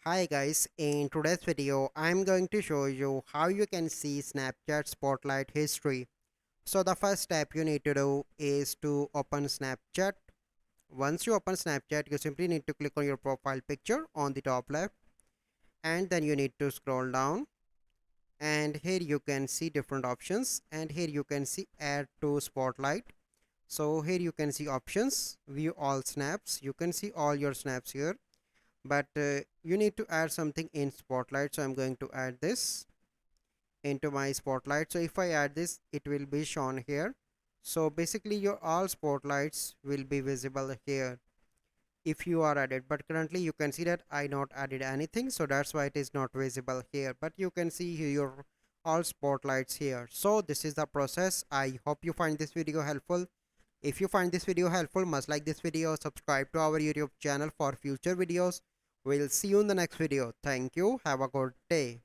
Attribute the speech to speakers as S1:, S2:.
S1: Hi guys, in today's video I'm going to show you how you can see Snapchat Spotlight history. So the first step you need to do is to open Snapchat. Once you open Snapchat, you simply need to click on your profile picture on the top left, and then you need to scroll down, and here you can see different options, and here you can see add to Spotlight. So here you can see options, view all snaps. You can see all your snaps here, but you need to add something in Spotlight. So I'm going to add this into my Spotlight. So if I add this, it will be shown here. So basically your all spotlights will be visible here if you are added, but currently you can see that I not added anything, so that's why it is not visible here, but you can see here your all spotlights here. So this is the process. I hope you find this video helpful. If you find this video helpful, must like this video, subscribe to our YouTube channel for future videos. We'll see you in the next video. Thank you. Have a good day.